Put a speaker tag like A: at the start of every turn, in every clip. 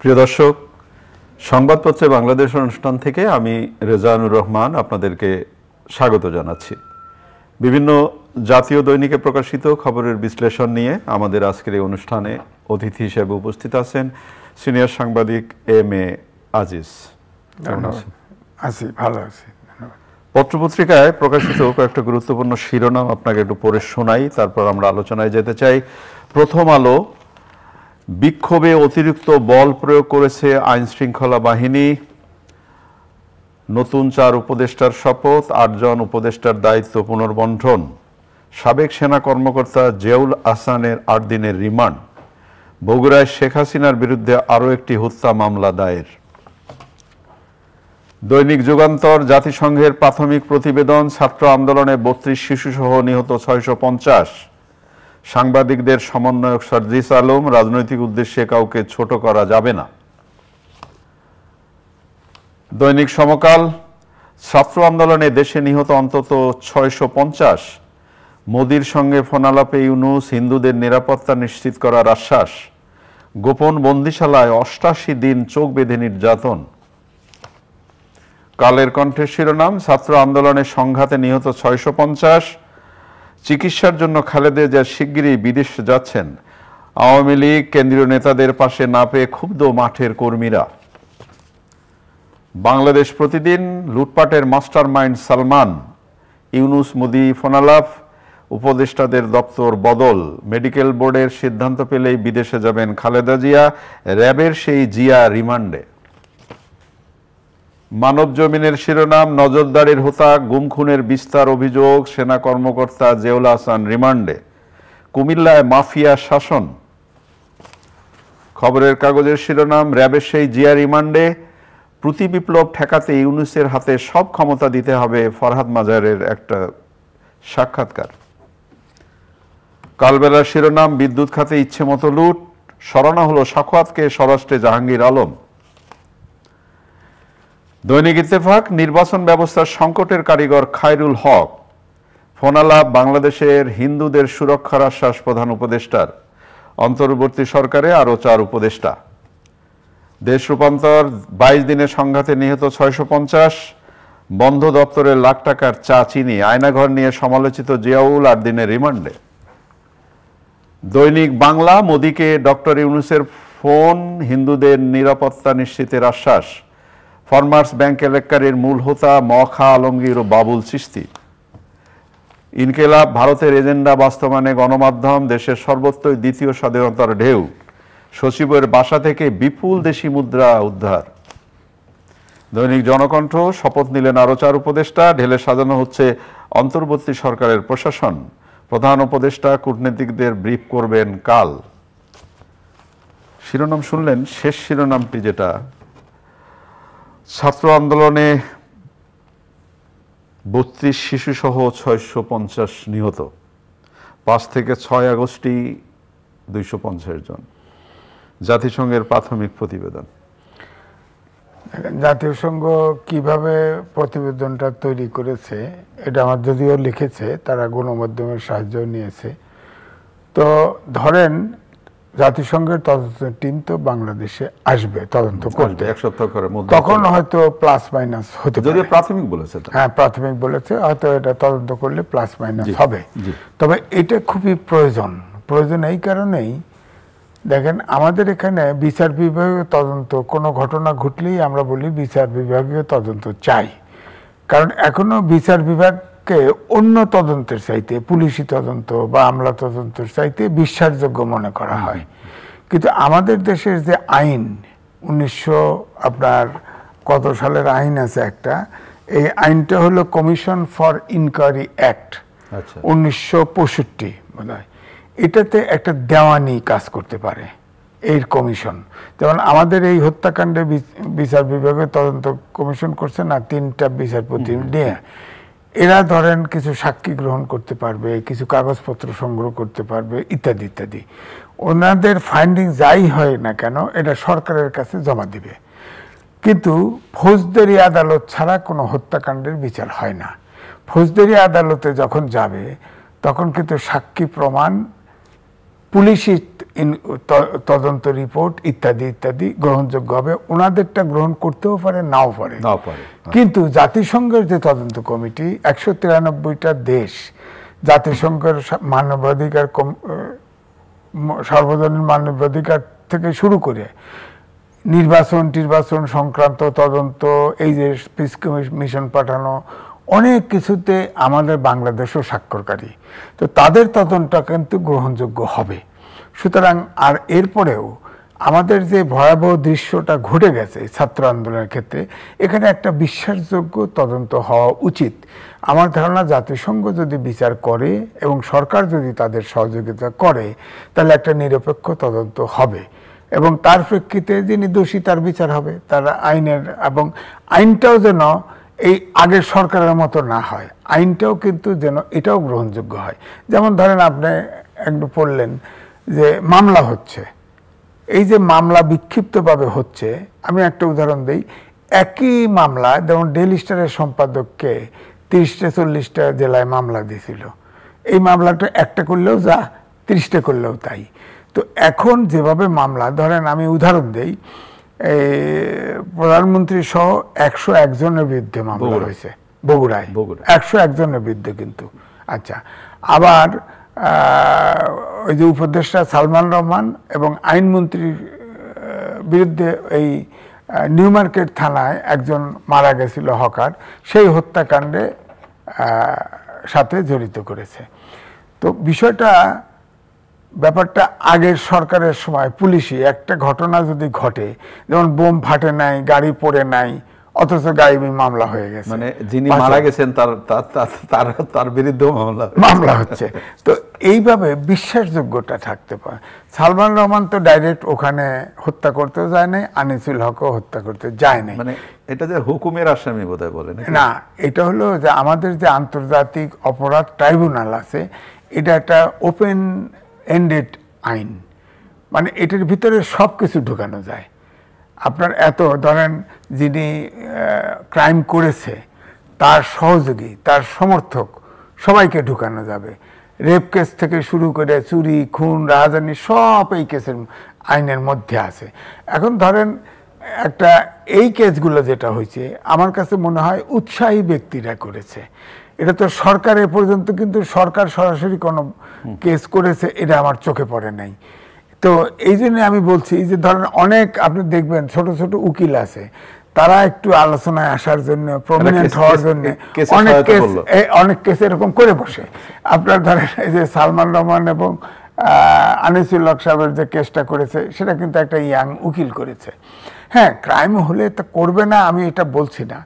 A: প্রিয় দর্শক, সংবাদপত্রে বাংলাদেশ অনুষ্ঠান থেকে আমি রেজানুর রহমান আপনাদেরকে স্বাগত জানাচ্ছি। বিভিন্ন জাতীয় দৈনিকে প্রকাশিত খবরের বিশ্লেষণ নিয়ে আমাদের আজকের এই অনুষ্ঠানে অতিথি হিসেবে উপস্থিত আছেন সিনিয়র সাংবাদিক এম.এ. আজিজ। কেমন আছেন?
B: আছি, ভালো আছি।
A: পত্রপত্রিকায় প্রকাশিত কয়েকটা গুরুত্বপূর্ণ শিরোনাম আপনাকে একটু পড়ে শোনাই, তারপর আমরা আলোচনায় যেতে চাই। প্রথম আলো, বিক্ষোভে অতিরিক্ত বল প্রয়োগ করেছে আইন শৃঙ্খলা বাহিনী, নতুন 4 উপদেষ্টার শপথ, 8 জন উপদেষ্টার দায়িত্ব পুনর্বন্টন, সাবেক সেনা কর্মকর্তা জিয়াউল আহসানের 8 দিনের রিমান্ড, বগুড়ায় শেখ হাসিনার বিরুদ্ধে আরও একটি হত্যা মামলা দায়ের। দৈনিক যুগান্তর, জাতিসংঘের প্রাথমিক প্রতিবেদন, ছাত্র আন্দোলনে 32 শিশুসহ নিহত 650, সাংবাদিকদের সমন্বয়ক সার্জিস আলম, রাজনৈতিক উদ্দেশ্যে কাউকে ছোট করা যাবে না। দৈনিক সমকাল, ছাত্র আন্দোলনে দেশে নিহত অন্তত 650, মোদির সঙ্গে ফোনালাপে ইউনূস, হিন্দুদের নিরাপত্তা নিশ্চিত করার আশ্বাস, গোপন বন্দিশালায় 88 দিন চোখ বেঁধে নির্যাতন। কালের কণ্ঠের শিরোনাম, ছাত্র আন্দোলনের সংঘাতে নিহত 650, চিকিৎসার জন্য খালেদা জিয়া শিগগিরই বিদেশ যাচ্ছেন, আওয়ামী লীগ কেন্দ্রীয় নেতাদের পাশে না পেয়ে ক্ষুব্ধ মাঠের কর্মীরা। বাংলাদেশ প্রতিদিন, লুটপাটের মাস্টারমাইন্ড সালমান, ইউনূস মোদি ফোনালাপ, উপদেষ্টাদের দপ্তর বদল, মেডিকেল বোর্ডের সিদ্ধান্ত পেলেই বিদেশে যাবেন খালেদা জিয়া, র্যাবের সেই জিয়া রিমান্ডে। মানব জমিনের শিরোনাম, নজরদারির হোতা, গুম খুনের বিস্তার অভিযোগ, সেনা কর্মকর্তা জিয়াউল আহসান রিমান্ডে, কুমিল্লায় মাফিয়া শাসন। খবরের কাগজের শিরোনাম, র্যাবের সেই জিয়া রিমান্ডে, প্রতিবিপ্লব ঠেকাতে ইউনূসের হাতে সব ক্ষমতা দিতে হবে, ফরহাদ মাজারের একটা সাক্ষাৎকার। কালবেলার শিরোনাম, বিদ্যুৎ খাতে ইচ্ছে মতো লুট, সরানো হলো সাখাওয়াতকে স্বরাষ্ট্রে জাহাঙ্গীর আলম। দৈনিক ইত্তেফাক, নির্বাচন ব্যবস্থার সংকটের কারিগর খায়রুল হক, ফোনালাপ, বাংলাদেশের হিন্দুদের সুরক্ষার আশ্বাস প্রধান উপদেষ্টার, অন্তর্বর্তী সরকারে আরও 4 উপদেষ্টা। দেশ রূপান্তর, 22 দিনের সংঘাতে নিহত 650, বন্ধ দপ্তরের লাখ টাকার চা চিনি, আয়নাঘর নিয়ে সমালোচিত জিয়াউল 8 দিনের রিমান্ডে। দৈনিক বাংলা, মোদিকে ডক্টর ইউনূসের ফোন, হিন্দুদের নিরাপত্তা নিশ্চিতের আশ্বাস, ফার্মার্স ব্যাংক কেলেঙ্কারির মূল হোতা মখা আলমগীর ও বাবুল চিশতি। ইনকিলাব, ভারতের এজেন্ডা বাস্তবায়নে গণমাধ্যম, দেশের সর্বত্রই দ্বিতীয় স্বাধীনতার ঢেউ, সচিবের বাসা থেকে বিপুল দেশি মুদ্রা উদ্ধার। দৈনিক জনকণ্ঠ, শপথ নিলেন আরও 4 উপদেষ্টা, ঢেলে সাজানো হচ্ছে অন্তর্বর্তী সরকারের প্রশাসন, প্রধান উপদেষ্টা কূটনীতিকদের ব্রিফ করবেন কাল। শিরোনাম শুনলেন, শেষ শিরোনামটি যেটা, ছাত্র আন্দোলনে 32 শিশুসহ 650 নিহত, 5 থেকে 6 আগস্টই 250 জন, জাতিসংঘের প্রাথমিক প্রতিবেদন।
B: জাতিসংঘ কিভাবে প্রতিবেদনটা তৈরি করেছে, এটা আমার যদিও লিখেছে, তারা গণমাধ্যমের সাহায্য নিয়েছে। তো ধরেন জাতিসংঘের তদন্ত টিম তো বাংলাদেশে আসবে তদন্ত করতে,
A: 1 সপ্তাহ করে,
B: তখন হয়তো প্লাস মাইনাস হতে পারে।
A: যদিও প্রাথমিক বলেছে,
B: হ্যাঁ প্রাথমিক বলেছে, হয়তো এটা তদন্ত করলে প্লাস মাইনাস হবে। তবে এটা খুবই প্রয়োজন এই কারণেই, দেখেন আমাদের এখানে বিচার বিভাগীয় তদন্ত, কোনো ঘটনা ঘটলেই আমরা বলি বিচার বিভাগীয় তদন্ত চাই, কারণ এখনো বিচার বিভাগকে অন্য তদন্তের চাইতে, পুলিশি তদন্ত বা আমলা তদন্তের চাইতে বিশ্বাসযোগ্য মনে করা হয়। কিন্তু আমাদের দেশের যে আইন, 1900 আপনার কত সালের আইন আছে একটা, এই আইনটা হলো কমিশন ফর ইনকোয়ারি অ্যাক্ট 1965 বোধ হয়। এটাতে একটা দেওয়ানি কাজ করতে পারে এই কমিশন। যেমন আমাদের এই হত্যাকাণ্ডে বিচার বিভাগের তদন্ত কমিশন করছে না, 3টা বিচারপতি নিয়ে, এরা ধরেন কিছু সাক্ষী গ্রহণ করতে পারবে, কিছু কাগজপত্র সংগ্রহ করতে পারবে, ইত্যাদি ইত্যাদি। ওনাদের ফাইন্ডিং যাই হয় না কেন, এটা সরকারের কাছে জমা দিবে। কিন্তু ফৌজদারি আদালত ছাড়া কোনো হত্যাকাণ্ডের বিচার হয় না। ফৌজদারি আদালতে যখন যাবে তখন কিন্তু সাক্ষী প্রমাণ পুলিশি তদন্ত রিপোর্ট ইত্যাদি ইত্যাদি গ্রহণযোগ্য হবে। ওনাদেরটা গ্রহণ করতেও পারে, নাও পারে। কিন্তু জাতিসংঘের যে তদন্ত কমিটি, 193টা দেশ জাতিসংঘের মানবাধিকার সার্বজনীন মানবাধিকার থেকে শুরু করে নির্বাচন সংক্রান্ত তদন্ত, এই যে পিস মিশন পাঠানো, অনেক কিছুতে আমাদের বাংলাদেশও স্বাক্ষরকারী। তো তাদের তদন্তটা কিন্তু গ্রহণযোগ্য হবে। সুতরাং আর এরপরেও আমাদের যে ভয়াবহ দৃশ্যটা ঘটে গেছে ছাত্র আন্দোলনের ক্ষেত্রে, এখানে একটা বিশ্বাসযোগ্য তদন্ত হওয়া উচিত। আমার ধারণা জাতিসংঘ যদি বিচার করে এবং সরকার যদি তাদের সহযোগিতা করে, তাহলে একটা নিরপেক্ষ তদন্ত হবে এবং তার প্রেক্ষিতে যিনি দোষী তার বিচার হবে। তারা আইনের, এবং আইনটাও যেন এই আগের সরকারের মতো না হয়, আইনটাও কিন্তু যেন এটাও গ্রহণযোগ্য হয়। যেমন ধরেন আপনি একটু পড়লেন যে মামলা হচ্ছে, এই যে মামলা বিক্ষিপ্তভাবে হচ্ছে, আমি একটা উদাহরণ দিই। একই মামলা, যেমন ডেইলি স্টারের সম্পাদককে 30টা 40টা জেলায় মামলা দিয়েছিল। এই মামলাটা একটা করলেও যা, 30টা করলেও তাই। তো এখন যেভাবে মামলা, ধরেন আমি উদাহরণ দেই, প্রধানমন্ত্রী সহ 101 জনের বিরুদ্ধে মামলা হয়েছে বগুড়ায়, 101 জনের বিরুদ্ধে কিন্তু। আচ্ছা, আবার ওই যে উপদেষ্টা সালমান রহমান এবং আইনমন্ত্রীর বিরুদ্ধে এই নিউ মার্কেট থানায় একজন মারা গেছিল হকার, সেই হত্যাকাণ্ডে সাথে জড়িত করেছে। তো ব্যাপারটা আগের সরকারের সময় পুলিশই একটা ঘটনা যদি ঘটে, যেমন বোম ফাটে নাই, গাড়ি পড়ে নাই, অথচ গায়েবী মামলা হয়ে গেছে,
A: মানে যিনি মারা গেছেন তার বিরুদ্ধে
B: মামলা হচ্ছে। তো এইভাবে বিশ্বাসযোগ্যতা থাকতে পারে। সালমান রহমান তো ডাইরেক্ট ওখানে হত্যা করতেও যায় নাই, আনিসুল হকও হত্যা করতে যায় নাই।
A: মানে এটা যে হুকুমের আসামি বোধহয় বলে
B: না, এটা হলো যে আমাদের যে আন্তর্জাতিক অপরাধ ট্রাইব্যুনাল আছে, এটা একটা ওপেন এন্ডেড আইন, মানে এটার ভিতরে সব কিছু ঢুকানো যায়। আপনার এত ধরেন যিনি ক্রাইম করেছে তার সহযোগী, তার সমর্থক, সবাইকে ঢুকানো যাবে। রেপ কেস থেকে শুরু করে চুরি, খুন, রাহাজানি সব এই কেসের আইনের মধ্যে আছে। এখন ধরেন একটা এই কেসগুলো যেটা হয়েছে, আমার কাছে মনে হয় উৎসাহী ব্যক্তিরা করেছে। এটা তো সরকার এ পর্যন্ত কিন্তু সরকার সরাসরি কোনো কেস করেছে এটা আমার চোখে পড়ে নাই। তো এই জন্য আমি বলছি যে ধরেন অনেক আপনি দেখবেন ছোট ছোট উকিল আছে, তারা একটু আলোচনায় আসার জন্য, প্রমিনেন্ট হওয়ার জন্য অনেক কেস এরকম করে বসে। আপনার ধরেন এই যে সালমান রহমান এবং আনিসুল হক সাহেবের যে কেসটা করেছে, সেটা কিন্তু একটা ইয়াং উকিল করেছে। হ্যাঁ, ক্রাইম হলে তা করবে না আমি এটা বলছি না,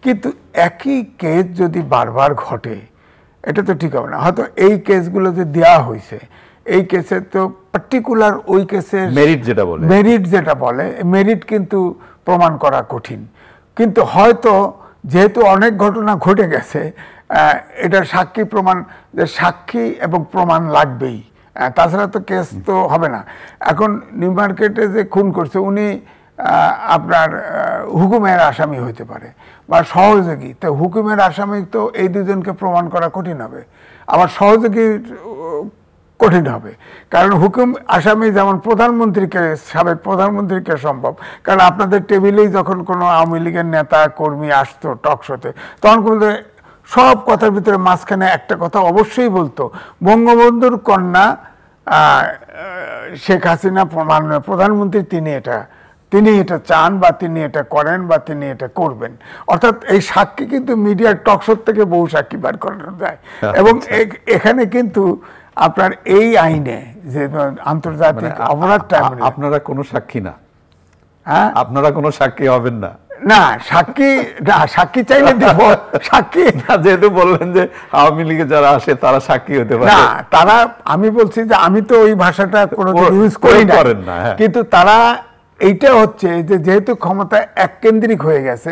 B: কিন্তু একই কেস যদি বারবার ঘটে এটা তো ঠিক হবে না। হয়তো এই কেসগুলো যে দেওয়া হয়েছে, এই কেসে তো পার্টিকুলার ওই কেসের মেরিট যেটা বলে মেরিট কিন্তু প্রমাণ করা কঠিন। কিন্তু হয়তো যেহেতু অনেক ঘটনা ঘটে গেছে, এটা সাক্ষী প্রমাণ, যে সাক্ষী এবং প্রমাণ লাগবেই, তাছাড়া তো কেস তো হবে না। এখন নিউ মার্কেটে যে খুন করছে উনি আপনার হুকুমের আসামি হইতে পারে বা সহযোগী, তো হুকুমের আসামি তো এই দুজনকে প্রমাণ করা কঠিন হবে, আবার সহযোগী কঠিন হবে। কারণ হুকুম আসামি যেমন প্রধানমন্ত্রীকে, সাবেক প্রধানমন্ত্রীকে সম্ভব, কারণ আপনাদের টেবিলেই যখন কোনো আওয়ামী লীগের নেতা কর্মী আসতো টক শোতে, তখন কিন্তু সব কথার ভিতরে মাঝখানে একটা কথা অবশ্যই বলতো, বঙ্গবন্ধুর কন্যা শেখ হাসিনা মাননীয় প্রধানমন্ত্রী তিনি এটা চান বা তিনি এটা করেন বা তিনি এটা করবেন। অর্থাৎ এই সাক্ষী কিন্তু মিডিয়ার টকশো থেকে বহু সাক্ষী বার করানো যায়। এবং এখানে কিন্তু আপনার এই আইনে যে আন্তর্জাতিক অপরাধ ট্রাইব্যুনাল,
A: আপনারা কোনো সাক্ষী না, হ্যাঁ, আপনারা কোনো সাক্ষী হবেন না।
B: না, সাক্ষী চাইলে দেব, সাক্ষী
A: যেহেতু বললেন যে আওয়ামী লীগে যারা আসে তারা সাক্ষী হতে পারে
B: না, তারা, আমি বলছি যে আমি তো ওই ভাষাটা কোনোদিন ইউজ করি না, কিন্তু তারা এইটা হচ্ছে যে যেহেতু ক্ষমতা এককেন্দ্রিক হয়ে গেছে,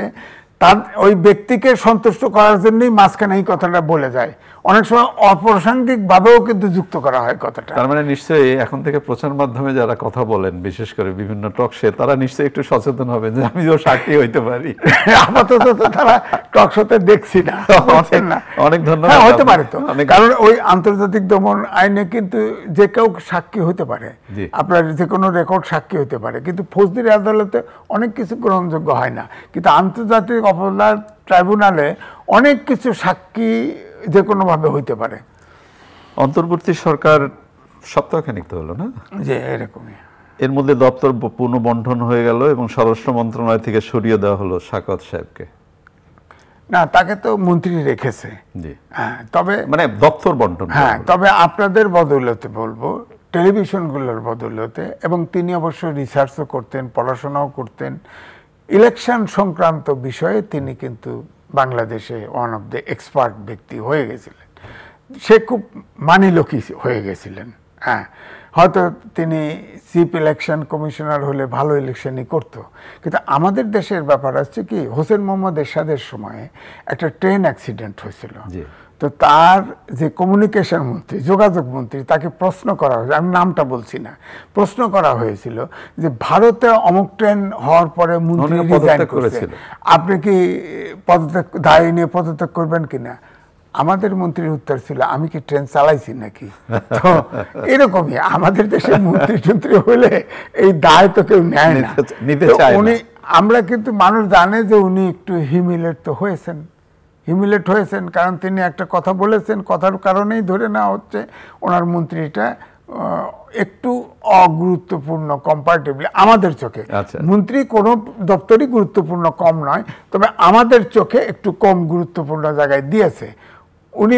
B: তার ওই ব্যক্তিকে সন্তুষ্ট করার জন্যই মাঝখানে এই কথাটা বলে যায়। অনেক সময় অপ্রাসঙ্গিক ভাবেও কিন্তু যুক্ত করা হয় কথাটা।
A: তার মানে নিশ্চয়ই এখন থেকে প্রচার মাধ্যমে যারা কথা বলেন, বিশেষ করে বিভিন্ন টক শোতে, তারা নিশ্চয়ই একটু সচেতন হবে যে আমিও সাক্ষী হইতে পারি।
B: আপাতত তো তারা টক শোতে দেখছি না।
A: অনেক ধন্যবাদ।
B: হতে পারে তো, কারণ ওই আন্তর্জাতিক দমন আইনে কিন্তু যে কেউ সাক্ষী হতে পারে, আপনার যে কোনো রেকর্ড সাক্ষী হতে পারে, কিন্তু ফৌজদারি আদালতে অনেক কিছু গ্রহণযোগ্য হয় না। কিন্তু আন্তর্জাতিক অপরাধ ট্রাইব্যুনালে অনেক কিছু সাক্ষী যে কোনো ভাবে হইতে পারে।
A: অন্তর্বর্তী সরকার সপ্তাহখানিক তো হলো না,
B: যে এরকমই,
A: এর মধ্যে দপ্তর পুনর্বণ্টন হয়ে গেল এবং স্বরাষ্ট্র মন্ত্রণালয় থেকে সরিয়ে দেওয়া হলো শাকাওয়াত সাহেবকে।
B: না, তাকে তো মন্ত্রী রেখেছে।
A: জি,
B: হ্যাঁ, তবে
A: মানে দপ্তর বন্টন।
B: হ্যাঁ, তবে আপনাদের বদৌলতে বলবো, টেলিভিশনগুলোর বদৌলতে, এবং তিনি অবশ্য রিসার্চও করতেন, পড়াশোনাও করতেন, ইলেকশন সংক্রান্ত বিষয়ে তিনি কিন্তু বাংলাদেশে ওয়ান অফ দ্য এক্সপার্ট ব্যক্তি হয়ে গেছিলেন। সে খুব মানি লোকই হয়ে গেছিলেন। হ্যাঁ, হয়তো তিনি চিফ ইলেকশন কমিশনার হলে ভালো ইলেকশনই করতো। কিন্তু আমাদের দেশের ব্যাপার হচ্ছে কি, হোসেন মোহাম্মদ এরশাদের সময়ে একটা ট্রেন অ্যাক্সিডেন্ট হয়েছিল। তো তার যে কমিউনিকেশন মন্ত্রী, যোগাযোগ মন্ত্রী, তাকে প্রশ্ন করা হয়েছে, আমি নামটা বলছি না, প্রশ্ন করা হয়েছিল যে ভারতে অমুক ট্রেন হওয়ার পরে মন্ত্রী রিজাইন করেছে, আপনি কি পদত্যাগ, দায় নিয়ে পদত্যাগ করবেন কিনা? আমাদের মন্ত্রীর উত্তর ছিল, আমি কি ট্রেন চালাইছি নাকি? তো এরকমই আমাদের দেশের মন্ত্রী টন্ত্রী হলে এই দায় তো কেউ নেয় না। উনি, আমরা কিন্তু মানুষ জানে যে উনি একটু হিমিলেট হয়েছেন, কারণ তিনি একটা কথা বলেছেন, কথার কারণেই ধরে নেওয়া হচ্ছে ওনার মন্ত্রীটা একটু অগুরুত্বপূর্ণ কম্পারেটিভলি আমাদের চোখে। মন্ত্রী কোনো দপ্তরই গুরুত্বপূর্ণ কম নয়, তবে আমাদের চোখে একটু কম গুরুত্বপূর্ণ জায়গায় দিয়েছে। উনি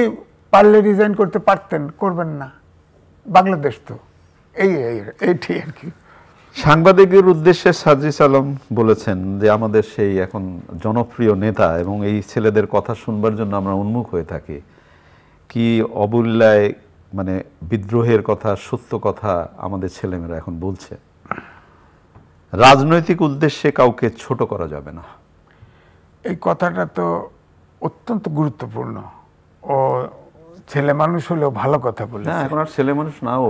B: পারলে রিজাইন করতে পারতেন, করবেন না, বাংলাদেশ তো এইটাই আর কি।
A: সাংবাদিকের উদ্দেশ্যে সাজিস আলম বলেছেন যে আমাদের সেই এখন জনপ্রিয় নেতা এবং এই ছেলেদের কথা শুনবার জন্য আমরা উন্মুখ হয়ে থাকি, কি অবলীলায় মানে বিদ্রোহের কথা, সত্য কথা আমাদের ছেলেমেয়েরা এখন বলছে। রাজনৈতিক উদ্দেশ্যে কাউকে ছোট করা যাবে না,
B: এই কথাটা তো অত্যন্ত গুরুত্বপূর্ণ। ও ছেলে মানুষ হলেও ভালো কথা বলে।
A: না, এখন আর ছেলে মানুষ না, ও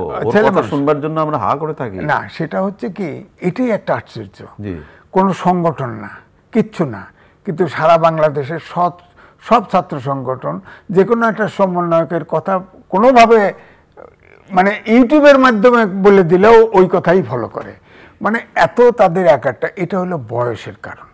A: কথা শুনবার জন্য আমরা হা করে থাকি
B: না। সেটা হচ্ছে কি, এটাই একটা আশ্চর্য। কোনো সংগঠন না, কিচ্ছু না, কিন্তু সারা বাংলাদেশের সব ছাত্র সংগঠন যে কোনো একটা সমন্বয়কের কথা কোনোভাবে, মানে ইউটিউবের মাধ্যমে বলে দিলেও ওই কথাই ফলো করে। মানে এত তাদের একটা, এটা হলো বয়সের কারণ।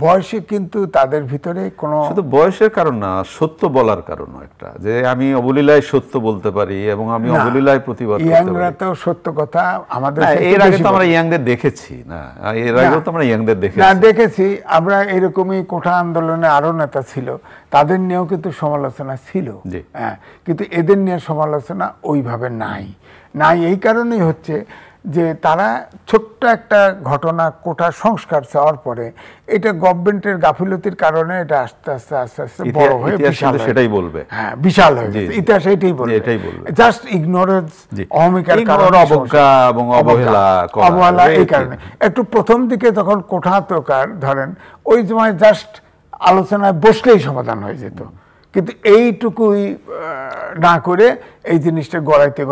B: বয়সে কিন্তু তাদের ভিতরে কোনো,
A: শুধু বয়সের কারণ না, সত্য বলার কারণ একটা, যে আমি অবলীলায় সত্য বলতে পারি এবং আমি অবলীলায় প্রতিবাদ করতে পারি।
B: ইয়াংরা তো সত্য কথা আমাদের,
A: এর আগে তো আমরা ইয়াংদের দেখেছি না, এর আগেও তো আমরা ইয়াংদের
B: দেখেছি। আমরা এরকমই কোঠা আন্দোলনে আরো নেতা ছিল, তাদের নিয়েও কিন্তু সমালোচনা ছিল। হ্যাঁ, কিন্তু এদের নিয়ে সমালোচনা ওইভাবে নাই। এই কারণেই হচ্ছে যে তারা ছোট্ট একটা ঘটনা, কোটা সংস্কার চাওয়ার পরে, এটা গভর্নমেন্টের গাফিলতির কারণে এটা আস্তে আস্তে বড় হয়ে বিশাল,
A: সেটাই বলবে।
B: হ্যাঁ, বিশাল হয়ে গেছে, ইতিহাস এটাই বলবে, জাস্ট ইগনোরেন্স, অহমিকার কারণে,
A: অবজ্ঞা এবং অবহেলা,
B: এই কারণে। একটু প্রথম দিকে যখন কোঠা তোকার ধরেন, ওই সময় জাস্ট আলোচনায় বসলেই সমাধান হয়ে যেত, কিন্তু এইটুকুই না করে এই জিনিসটা গড়াইতে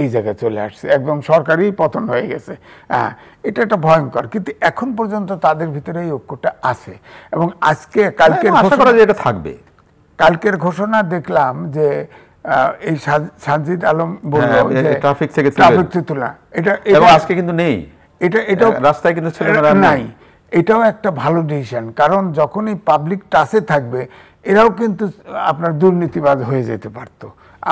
B: এই জায়গায় চলে আসছে, একদম সরকারি পতন হয়ে গেছে। হ্যাঁ, এটা একটা ভয়ঙ্কর, কিন্তু এখন পর্যন্ত তাদের ভিতরে এই ঐক্যটা আছে। এবং কালকের
A: এটা থাকবে।
B: কালকের ঘোষণা দেখলাম যে এই সাজিদ আলম বলল যে
A: ট্রাফিক থেকে
B: তোলা,
A: এটা আজকে কিন্তু নেই,
B: এটা
A: রাস্তায় কিন্তু
B: নাই। এটাও একটা ভালো ডিসিশন, কারণ যখনই পাবলিক টাচে থাকবে এরাও কিন্তু আপনার দুর্নীতিবাজ হয়ে যেতে পারত।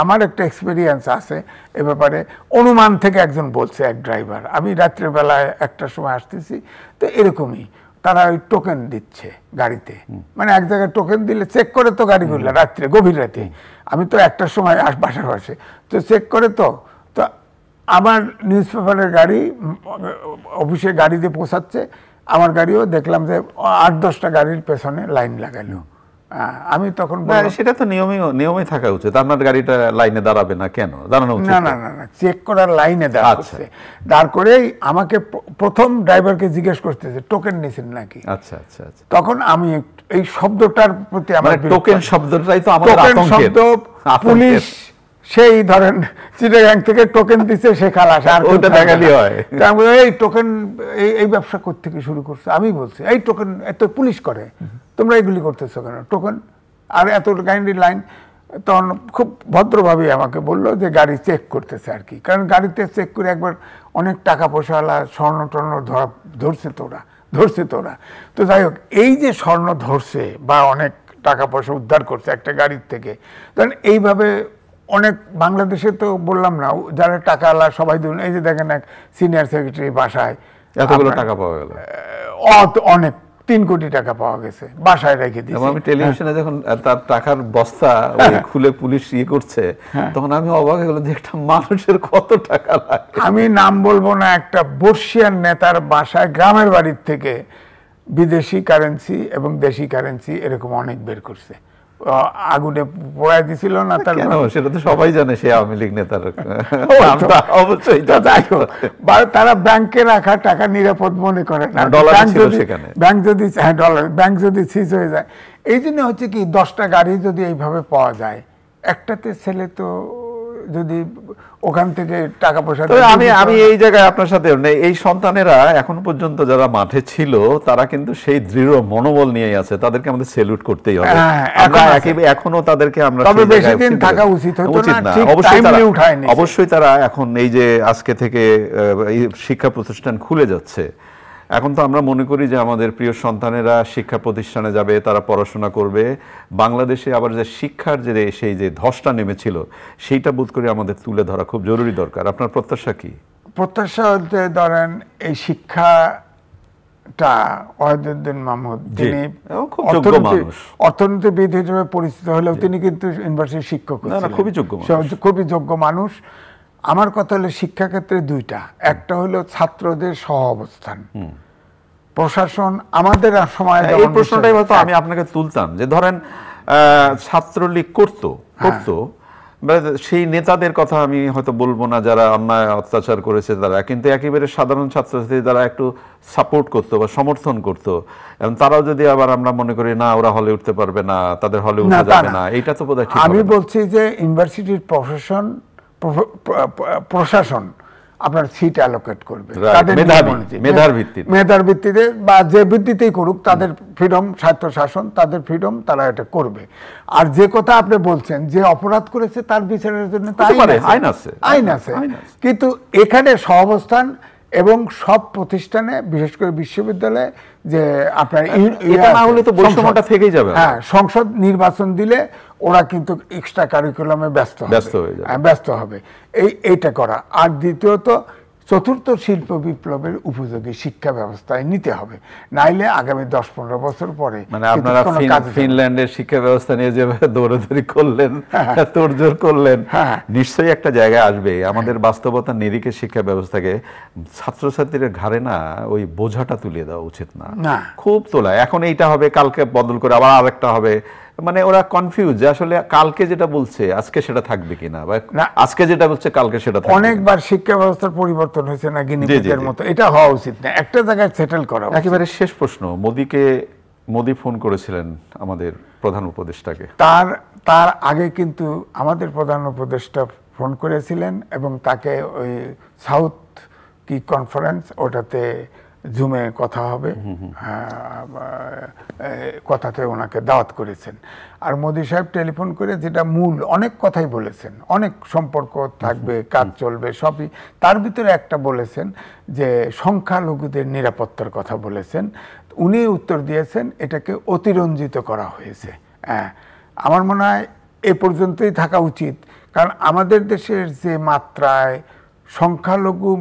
B: আমার একটা এক্সপেরিয়েন্স আছে এ ব্যাপারে, অনুমান থেকে একজন বলছে, এক ড্রাইভার, আমি রাত্রেবেলায় একটার সময় আসতেছি, তো এরকমই তারা ওই টোকেন দিচ্ছে গাড়িতে, মানে এক জায়গায় টোকেন দিলে চেক করে তো গাড়িগুলো রাত্রে, গভীর রাতে, আমি তো একটার সময় বাসার পাশে, তো চেক করে তো আমার নিউজ পেপারের গাড়ি অফিসে গাড়ি দিয়ে পৌঁছাচ্ছে, আমার গাড়িও দেখলাম যে 8-10টা গাড়ির পেছনে লাইন লাগালো। আমি তখন
A: সেটা তো নিয়মে থাকা উচিত। আপনার গাড়িটা লাইনে দাঁড়াবে না কেন? দাঁড়ানো উচিত।
B: না, চেক করার লাইনে দাঁড় করছে। দাঁড় করেই আমাকে প্রথম ড্রাইভারকে জিজ্ঞেস করতেছে টোকেন নিছেন নাকি।
A: আচ্ছা আচ্ছা আচ্ছা।
B: তখন আমি এই শব্দটার প্রতি আমার
A: টোকেন শব্দটাই তো আমাদের আতঙ্কের
B: পুলিশ সেই ধরেন চিটাগাং থেকে টোকেন দিছে সে খালাস, আর
A: ওটা দেখালি হয়।
B: এই টোকেন এই ব্যবসা থেকে শুরু করছে। আমি বলছি এই টোকেন এত পুলিশ করে, তোমরা এগুলি করতেছো কেন টোকেন আর এত গাড়ির লাইন। তখন খুব ভদ্রভাবে আমাকে বললো যে গাড়ি চেক করতেছে আর কি, কারণ গাড়িতে চেক করে একবার অনেক টাকা পয়সাওয়ালা স্বর্ণ টর্ণ ধরছে তোরা। তো যাই হোক, এই যে স্বর্ণ ধরছে বা অনেক টাকা পয়সা উদ্ধার করছে একটা গাড়ির থেকে, কারণ এইভাবে অনেক বাংলাদেশে তো বললাম না যারা টাকা আলা সবাই ধরুন, এই যে দেখেন এক সিনিয়র সেক্রেটারি বাসায়
A: এতগুলো টাকা পাওয়া গেল,
B: অনেক 3 কোটি টাকা পাওয়া গেছে, বাসায় রেখে দিয়েছে।
A: আমি টেলিভিশনে যখন তার টাকার বস্তা খুলে পুলিশ করছে, তখন আমি অবাক হয়ে গেলাম যে একটা মানুষের কত টাকা লাগে।
B: আমি নাম বলবো না, একটা বর্ষিয়ান নেতার বাসায় গ্রামের বাড়ির থেকে বিদেশি কারেন্সি এবং দেশি কারেন্সি এরকম অনেক বের করছে, আগুনে পোড়ায় দিছিল না। তার
A: সেটা তো সবাই জানে, সে আওয়ামী লীগ নেতার অবশ্যই।
B: তারা ব্যাংকে রাখা টাকা নিরাপদ মনে করে না, ব্যাংক যদি সিজ হয়ে যায়। এই জন্য হচ্ছে কি 10টা গাড়ি যদি এইভাবে পাওয়া যায়, একটাতে ছেলে তো যদি ওখান থেকে টাকা পয়সা।
A: আমি এই জায়গায় আপনার সাথে, এই সন্তানেরা এখন পর্যন্ত যারা মাঠে ছিল তারা কিন্তু সেই দৃঢ় মনোবল নিয়ে আছে, তাদেরকে আমাদের সেলুট করতেই হবে। এখনো তাদেরকে আমরা
B: বেশি দিন থাকা উচিত না,
A: অবশ্যই তারা এখন এই যে আজকে থেকে শিক্ষা প্রতিষ্ঠান খুলে যাচ্ছে, এখন তো আমরা মনে করি যে আমাদের প্রিয় সন্তানেরা শিক্ষা প্রতিষ্ঠানে যাবে, তারা পড়াশোনা করবে। বাংলাদেশে আবার যে শিক্ষার যে সেই যে ধসটা নেমেছিল, সেইটা বোধ করে আমাদের তুলে ধরা খুব জরুরি দরকার। আপনার প্রত্যাশা কি?
B: প্রত্যাশা হতে ধরেন এই শিক্ষাটা ওয়াহিদুদ্দিন মাহমুদ, তিনি অর্থনীতিবিদ হিসেবে পরিচিত হলেও তিনি কিন্তু ইউনিভার্সিটির শিক্ষক, খুবই যোগ্য মানুষ। আমার কথা হলো শিক্ষা ক্ষেত্রে দুইটা, একটা হলো ছাত্রদের সহ অবস্থান, প্রশাসন। আমাদের সময়
A: এই প্রশ্নটাই হয়তো আমি আপনাকে তুলতাম যে ধরেন ছাত্রলীগ করতো, সেই নেতাদের কথা আমি হয়তো বলবো না যারা অন্যায় অত্যাচার করেছে তারা, কিন্তু একেবারে সাধারণ ছাত্রছাত্রী যারা একটু সাপোর্ট করতো বা সমর্থন করতো, এবং তারাও যদি আবার আমরা মনে করি না ওরা হলে উঠতে পারবে না, তাদের হলে উঠতে যাবে না, এইটা তো বোধহয় ঠিক।
B: আমি বলছি যে ইউনিভার্সিটির প্রশাসন আপনার সিট অ্যালোকেট করবে মেধার ভিত্তিতে বা যে ভিত্তিতেই করুক, তাদের ফ্রিডম, স্বায়ত্তশাসন, তাদের ফ্রিডম, তারা এটা করবে। আর যে কথা আপনি বলছেন যে অপরাধ করেছে তার বিচারের জন্য আইন আছে, কিন্তু এখানে সহাবস্থান এবং সব প্রতিষ্ঠানে, বিশেষ করে বিশ্ববিদ্যালয়ে, যে আপনার
A: এটা না হলে তো বৈষম্যটা থেকেই যাবে।
B: হ্যাঁ, সংসদ নির্বাচন দিলে ওরা কিন্তু এক্সট্রা কারিকুলামে ব্যস্ত হবে, এইটা করা। আর দ্বিতীয়ত চতুর্থ শিল্প বিপ্লবের উপযোগী শিক্ষা ব্যবস্থায় নিতে হবে, নাইলে আগামী 10-15 বছর পরে।
A: মানে আপনারা ফিনল্যান্ডের শিক্ষা ব্যবস্থা নিয়ে যেভাবে দৌড়াদৌড়ি করলেন, তোড়জোড় করলেন, নিশ্চয়ই একটা জায়গায় আসবে আমাদের বাস্তবতার নিরিখে শিক্ষা ব্যবস্থাকে ছাত্রছাত্রীদের ঘাড়ে না ওই বোঝাটা তুলিয়ে দেওয়া উচিত না, খুব তোলা। এখন এইটা হবে, কালকে বদল করে আবার আরেকটা হবে, মানে ওরা কনফিউজ যে আসলে কালকে যেটা বলছে আজকে সেটা থাকবে কিনা, বা আজকে যেটা বলছে কালকে সেটা থাকবে।
B: অনেকবার শিক্ষা ব্যবস্থার পরিবর্তন হয়েছে না গিনিপিগের মতো, এটা হওয়া উচিত না, একটা জায়গায় সেটেল করা।
A: একেবারে শেষ প্রশ্ন, মোদি ফোন করেছিলেন আমাদের প্রধান উপদেষ্টাকে,
B: তার আগে কিন্তু আমাদের প্রধান উপদেষ্টা ফোন করেছিলেন এবং তাকে ওই সাউথ কি কনফারেন্স, ওটাতে জুমে কথা হবে, কথাতে ওনাকে দাওয়াত করেছেন। আর মোদি সাহেব টেলিফোন করে যেটা মূল অনেক কথাই বলেছেন, অনেক সম্পর্ক থাকবে, কাজ চলবে, সবই। তার ভিতরে একটা বলেছেন যে সংখ্যালঘুদের নিরাপত্তার কথা বলেছেন। উনি উত্তর দিয়েছেন এটাকে অতিরঞ্জিত করা হয়েছে। আমার মনে হয় এ পর্যন্তই থাকা উচিত, কারণ আমাদের দেশের যে মাত্রায় সংখ্যালঘু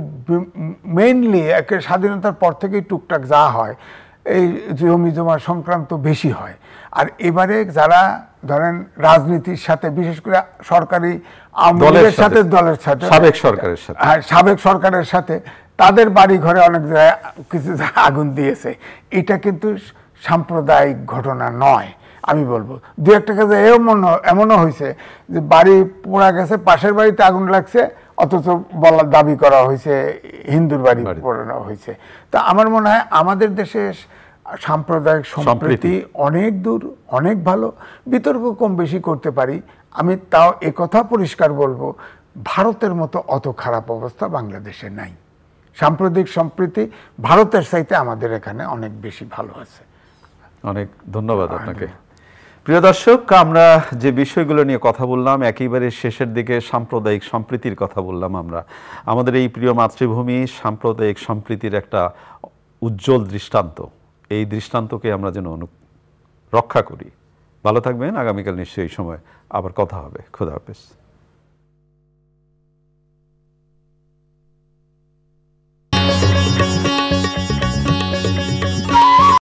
B: মেইনলি একে স্বাধীনতার পর থেকেই টুকটাক যা হয়, এই জমি জমা সংক্রান্ত বেশি হয়। আর এবারে যারা ধরেন রাজনীতির সাথে, বিশেষ করে সরকারি দলের সাথে সাবেক সরকারের সাথে, তাদের বাড়ি ঘরে অনেক জায়গায় কিছু আগুন দিয়েছে। এটা কিন্তু সাম্প্রদায়িক ঘটনা নয়, আমি বলবো। দু একটা কাজে এমনও হয়েছে যে বাড়ি পোড়া গেছে, পাশের বাড়িতে আগুন লাগছে, অথচ বলার দাবি করা হয়েছে হিন্দুর বাড়ি পোড়ানো হয়েছে। তা আমার মনে হয় আমাদের দেশে সাম্প্রদায়িক সম্প্রীতি অনেক দূর, অনেক ভালো। বিতর্ক কম বেশি করতে পারি, আমি তাও একথা পরিষ্কার বলবো, ভারতের মতো অত খারাপ অবস্থা বাংলাদেশে নাই। সাম্প্রদায়িক সম্প্রীতি ভারতের চাইতে আমাদের এখানে অনেক বেশি ভালো আছে।
A: অনেক ধন্যবাদ আপনাকে। প্রিয় দর্শক, আমরা যে বিষয়গুলো নিয়ে কথা বললাম, একেবারে শেষের দিকে সাম্প্রদায়িক সম্প্রীতির কথা বললাম। আমরা আমাদের এই প্রিয় মাতৃভূমি সাম্প্রদায়িক সম্প্রীতির একটা উজ্জ্বল দৃষ্টান্ত। এই দৃষ্টান্তকে আমরা যেন রক্ষা করি। ভালো থাকবেন। আগামীকাল নিশ্চয়ই এই সময় আবার কথা হবে। খোদা হাফেজ।